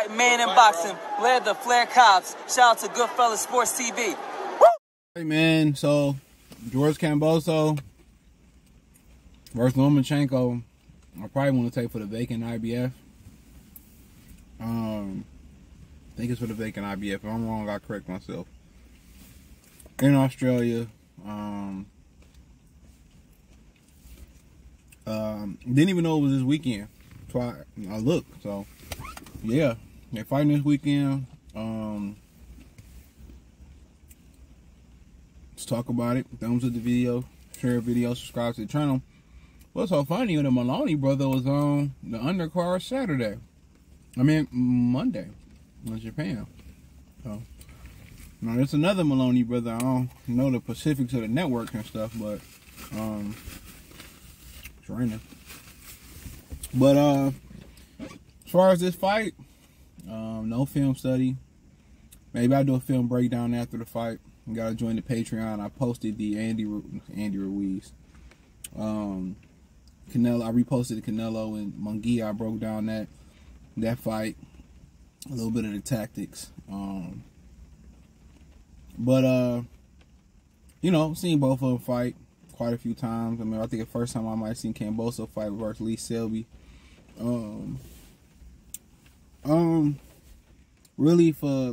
Man in boxing, led the Flair Cops. Shout out to Goodfellas Sports TV. Woo! Hey man, so George Kambosos versus Lomachenko. I probably want to take for the vacant IBF. I think it's for the vacant IBF. If I'm wrong, I'll correct myself. In Australia. Didn't even know it was this weekend. So I looked. So yeah, they're fighting this weekend. Let's talk about it. Thumbs up the video, share the video, subscribe to the channel. What's so funny, the Melon brother was on the undercard Saturday. I mean Monday in Japan. So now there's another Melon brother. I don't know the specifics of the network and stuff, but training. But as far as this fight, no film study. Maybe I'll do a film breakdown after the fight. You gotta join the Patreon. I posted the Andy Ruiz. Canelo. I reposted the Canelo and Munguia. I broke down that fight, a little bit of the tactics. But you know, seen both of them fight quite a few times. I mean, I think the first time I might have seen Kambosos fight versus Lee Selby. Really for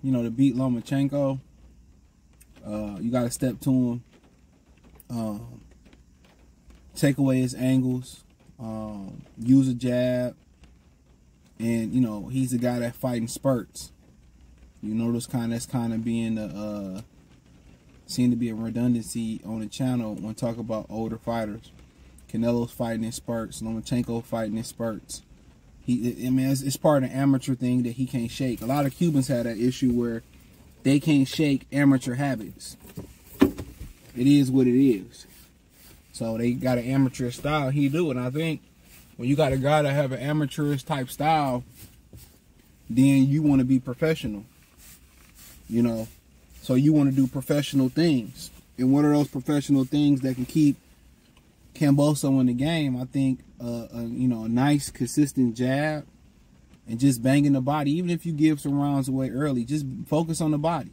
you know, to beat Lomachenko, you got to step to him, take away his angles, use a jab, and you know, he's the guy that fighting spurts. You know, that's kind of being the seem to be a redundancy on the channel when talk about older fighters. Canelo's fighting in spurts, Lomachenko fighting in spurts. I mean, it's part of the amateur thing that he can't shake. A lot of Cubans have that issue where they can't shake amateur habits. It is what it is. So they got an amateur style. He do it. And I think when you got a guy that have an amateurish type style, then you want to be professional. You know, so you want to do professional things. And what are those professional things that can keep Kambosos in the game? I think you know, a nice consistent jab and just banging the body. Even if you give some rounds away early, just focus on the body.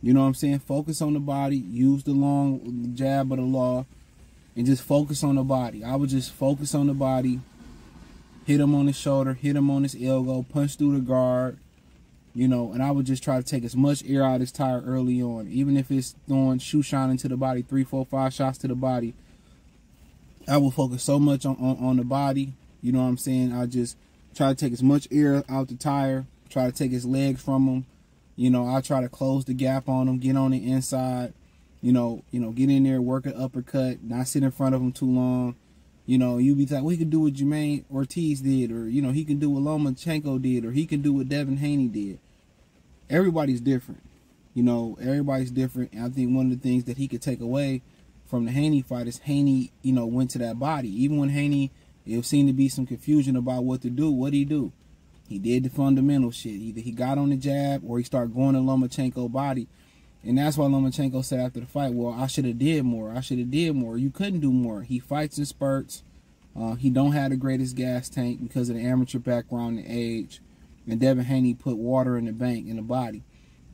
You know what I'm saying? Focus on the body. Use the long jab of the law and just focus on the body. I would just focus on the body, hit him on his shoulder, hit him on his elbow, punch through the guard, you know, and I would just try to take as much air out of his tire early on. Even if it's throwing shoe shine into the body, 3, 4, 5 shots to the body, I will focus so much on the body. You know what I'm saying? I just try to take as much air out the tire, try to take his legs from him. You know, I try to close the gap on him, get on the inside, you know, get in there, work an uppercut, not sit in front of him too long. You know, you be like, well, he can do what Jermaine Ortiz did, or, you know, he can do what Lomachenko did, or he can do what Devin Haney did. Everybody's different. You know, everybody's different. And I think one of the things that he could take away from the Haney fight is Haney, you know, went to that body. Even when Haney, it seemed to be some confusion about what to do, what did he do? He did the fundamental shit. Either he got on the jab or he started going to Lomachenko body. And that's why Lomachenko said after the fight, well, I should have did more. I should have did more. You couldn't do more. He fights in spurts. He don't have the greatest gas tank because of the amateur background and age. And Devin Haney put water in the bank, in the body.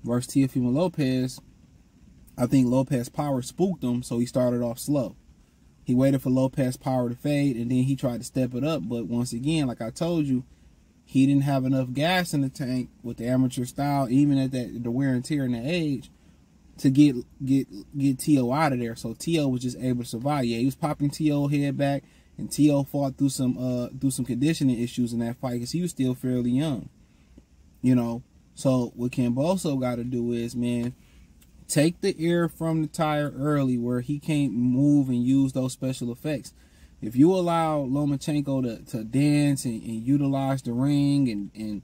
Versus Teofimo Lopez, I think Lopez power spooked him, so he started off slow. He waited for Lopez power to fade, and then he tried to step it up. But once again, like I told you, he didn't have enough gas in the tank with the amateur style, even at the wear and tear and the age, to get T.O. out of there. So T.O. was just able to survive. Yeah, he was popping T.O. head back, and T.O. fought through some conditioning issues in that fight because he was still fairly young. You know, so what Kambosos got to do is, man, take the air from the tire early where he can't move and use those special effects. If you allow Lomachenko to dance and utilize the ring and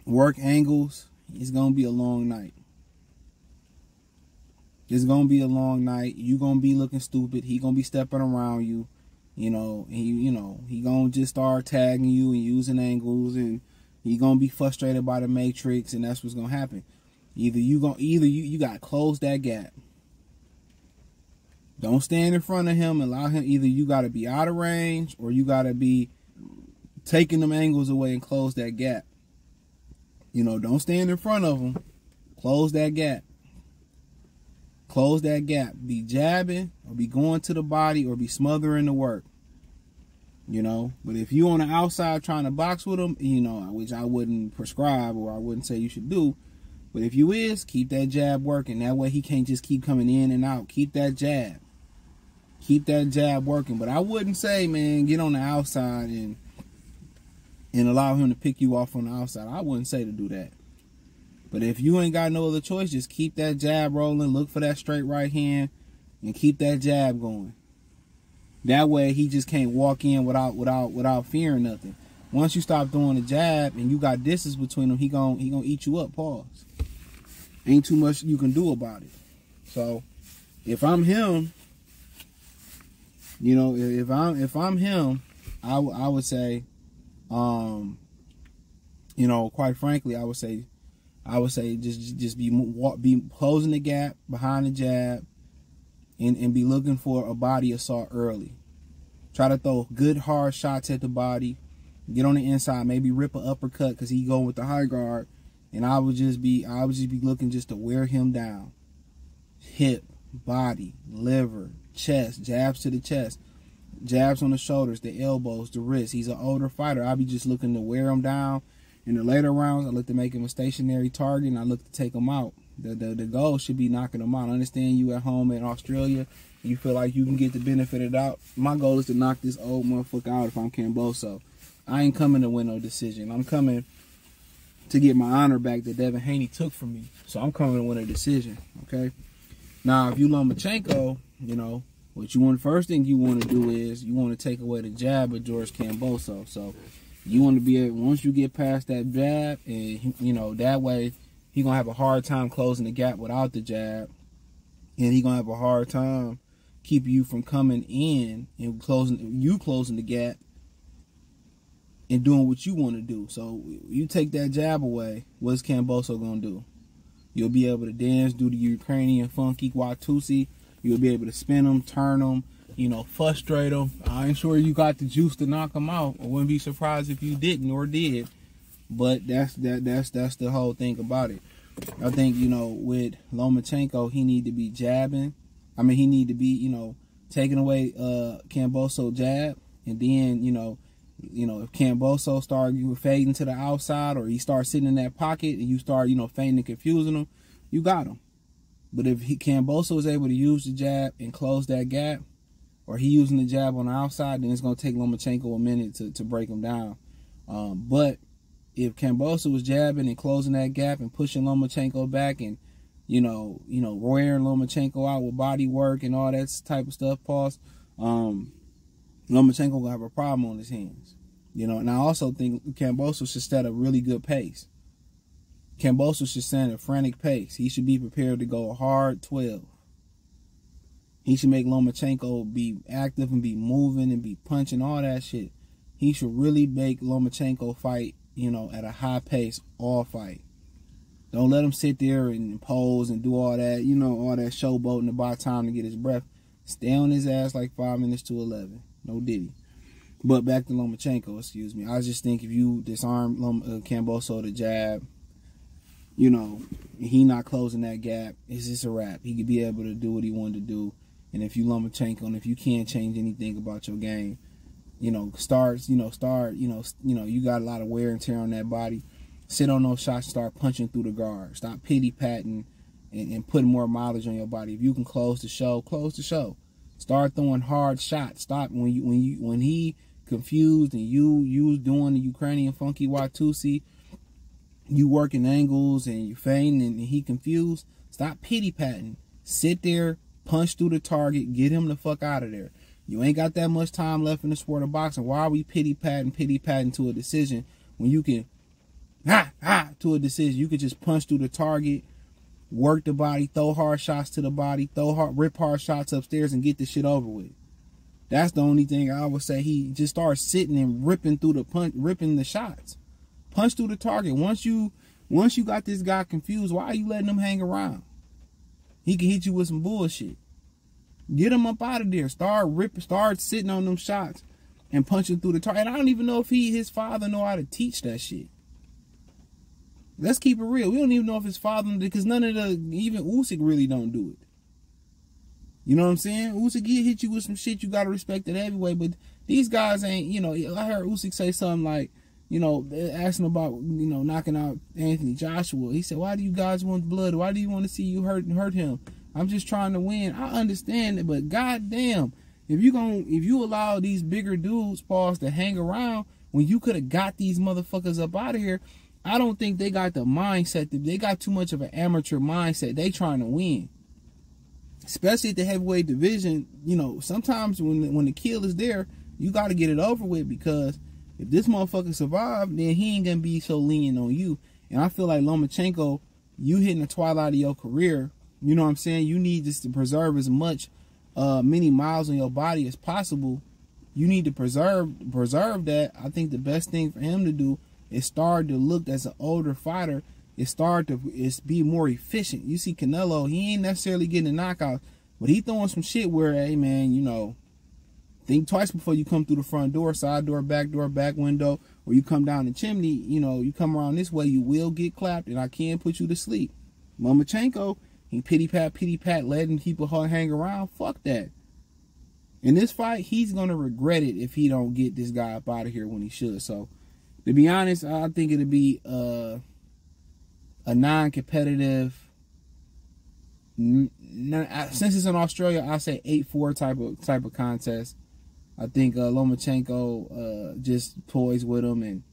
work angles, it's going to be a long night. It's going to be a long night. You're going to be looking stupid. He going to be stepping around you. You know, he going to just start tagging you and using angles, and he going to be frustrated by the matrix, and that's what's going to happen. Either you got to close that gap. Don't stand in front of him and allow him. Either you got to be out of range or you got to be taking them angles away and close that gap. You know, don't stand in front of them. Close that gap. Close that gap. Be jabbing or be going to the body or be smothering the work. You know, but if you on the outside trying to box with them, you know, which I wouldn't prescribe or I wouldn't say you should do, but if you is, keep that jab working. That way he can't just keep coming in and out. Keep that jab. Keep that jab working. But I wouldn't say, man, get on the outside and allow him to pick you off on the outside. I wouldn't say to do that. But if you ain't got no other choice, just keep that jab rolling. Look for that straight right hand and keep that jab going. That way he just can't walk in without fearing nothing. Once you stop throwing the jab and you got distance between them, he gonna eat you up. Pause. Ain't too much you can do about it. So if I'm him, you know, if I'm him, I would say, you know, quite frankly, I would say just be closing the gap behind the jab and be looking for a body assault early. Try to throw good hard shots at the body. Get on the inside, maybe rip an uppercut because he going with the high guard. And I would just be looking just to wear him down. Hip, body, liver, chest, jabs to the chest, jabs on the shoulders, the elbows, the wrists. He's an older fighter. I'll be just looking to wear him down. In the later rounds, I look to make him a stationary target, and I look to take him out. The goal should be knocking him out. I understand you at home in Australia, you feel like you can get the benefit of the doubt. My goal is to knock this old motherfucker out if I'm Kambosos. I ain't coming to win no decision. I'm coming to get my honor back that Devin Haney took from me. So I'm coming to win a decision, okay? Now, if you Lomachenko, you know, first thing you want to do is you want to take away the jab of George Kambosos. So you want to be able, once you get past that jab, and you know, that way he gonna have a hard time closing the gap without the jab, and he gonna have a hard time keeping you from coming in and closing the gap and doing what you want to do. So you take that jab away, what's Kambosos gonna do? You'll be able to dance, do the Ukrainian funky Watusi. You'll be able to spin them, turn them, you know, frustrate them. I ain't sure you got the juice to knock them out. I wouldn't be surprised if you didn't or did. But that's the whole thing about it. I think, you know, with Lomachenko, he need to be jabbing. I mean, he need to be, you know, taking away Kambosos jab, and then, you know, if Kambosos start fading to the outside, or he start sitting in that pocket and you start, you know, fading and confusing him, you got him. But if Kambosos is able to use the jab and close that gap, or he using the jab on the outside, then it's going to take Lomachenko a minute to break him down. But if Kambosos was jabbing and closing that gap and pushing Lomachenko back and, you know, wearing Lomachenko out with body work and all that type of stuff, pause, Lomachenko will have a problem on his hands. You know, and I also think Kambosos should set a really good pace. Kambosos should set a frantic pace. He should be prepared to go a hard 12. He should make Lomachenko be active and be moving and be punching, all that shit. He should really make Lomachenko fight, you know, at a high pace all fight. Don't let him sit there and pose and do all that, you know, all that showboating to buy time to get his breath. Stay on his ass like 5 minutes to 11. No diddy. But back to Lomachenko, excuse me. I just think if you disarm Kambosos to jab, you know, he not closing that gap, it's just a wrap. He could be able to do what he wanted to do. And if you Lomachenko, and if you can't change anything about your game, you know, you got a lot of wear and tear on that body. Sit on those shots, start punching through the guard. Stop pity-patting and putting more mileage on your body. If you can close the show, close the show. Start throwing hard shots. Stop when he confused and you doing the Ukrainian funky Watusi, you working angles and you feigning and he confused. Stop pity-patting. Sit there, punch through the target, get him the fuck out of there. You ain't got that much time left in the sport of boxing. Why are we pity-patting to a decision when you can to a decision? You could just punch through the target, work the body, throw hard shots to the body, rip hard shots upstairs and get this shit over with. That's the only thing I would say. He just starts sitting and ripping the shots. Punch through the target. Once you got this guy confused, why are you letting him hang around? He can hit you with some bullshit. Get him up out of there. Start sitting on them shots and punching through the target. And I don't even know if his father know how to teach that shit. Let's keep it real. We don't even know if his father, because none of even Usyk really don't do it. You know what I'm saying? Usyk hit you with some shit, you gotta respect it heavyweight, but these guys ain't, you know, I heard Usyk say something like, you know, asking about, you know, knocking out Anthony Joshua. He said, why do you guys want blood? Why do you want to see you hurt him? I'm just trying to win. I understand it, but goddamn, if you allow these bigger dudes, pause, to hang around when you could have got these motherfuckers up out of here, I don't think they got the mindset. They got too much of an amateur mindset. They trying to win. Especially at the heavyweight division, you know, sometimes when the kill is there, you got to get it over with, because if this motherfucker survive, then he ain't going to be so lenient on you. And I feel like Lomachenko, you hitting the twilight of your career, you know what I'm saying? You need just to preserve as much, many miles on your body as possible. You need to preserve that. I think the best thing for him to do is start to look as an older fighter. It's be more efficient. You see Canelo, he ain't necessarily getting a knockout, but he throwing some shit where, hey man, you know, think twice before you come through the front door, side door, back window, or you come down the chimney. You know, you come around this way, you will get clapped, and I can put you to sleep. Lomachenko, he pity pat, letting people hang around. Fuck that. In this fight, he's gonna regret it if he don't get this guy up out of here when he should. So, to be honest, I think it'll be a non-competitive, since it's in Australia, I say 8-4 type of contest. I think Lomachenko just toys with him, and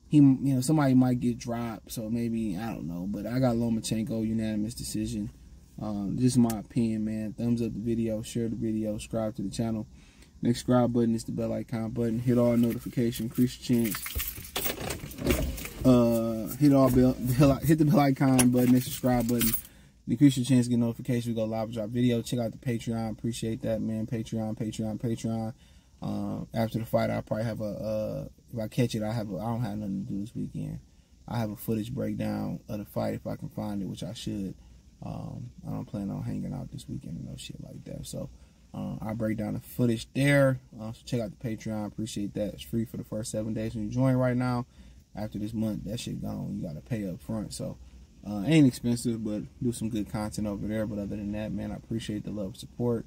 he, you know, somebody might get dropped, so maybe, I don't know, but I got Lomachenko, unanimous decision. Just my opinion, man. Thumbs up the video, share the video, subscribe to the channel. Next subscribe button is the bell icon button. Hit all notifications, increase your chance. Hit the bell icon button, and subscribe button. Increase your chance to get notifications. We go live, drop video. Check out the Patreon. Appreciate that, man. Patreon. After the fight, I'll probably have if I catch it, I don't have nothing to do this weekend. I have a footage breakdown of the fight if I can find it, which I should. I don't plan on hanging out this weekend and no shit like that. So I'll break down the footage there. So check out the Patreon. Appreciate that. It's free for the first 7 days when you join right now. After this month, that shit gone. You got to pay up front. So ain't expensive, but do some good content over there. But other than that, man, I appreciate the love and support.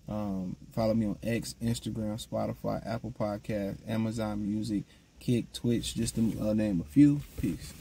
Follow me on X, Instagram, Spotify, Apple Podcasts, Amazon Music, Kick, Twitch, just to name a few. Peace.